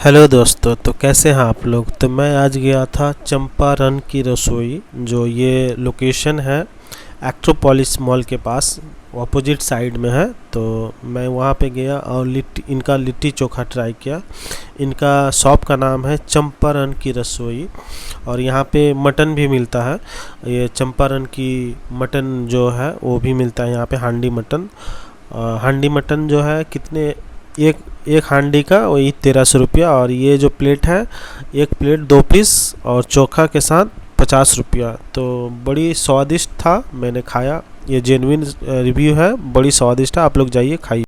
Hello दोस्तों, तो कैसे हैं आप लोग। तो मैं आज गया था चंपारण की रसोई, जो ये लोकेशन है एक्ट्रोपोलिस मॉल के पास, ऑपोजिट साइड में है। तो मैं वहाँ पे गया और इनका लिट्टी चोखा ट्राई किया। इनका शॉप का नाम है चंपारण की रसोई और यहाँ पे मटन भी मिलता है। ये चंपारण की मटन जो है वो भी मिलता है यहाँ पे, हांडी मटन। हांडी मटन जो है कितने, एक एक हांडी का वही 1300 रुपया। और ये जो प्लेट है, एक प्लेट 2 पीस और चोखा के साथ 50 रुपया। तो बड़ी स्वादिष्ट था, मैंने खाया। ये जेन्युइन रिव्यू है, बड़ी स्वादिष्ट है। आप लोग जाइए खाइए।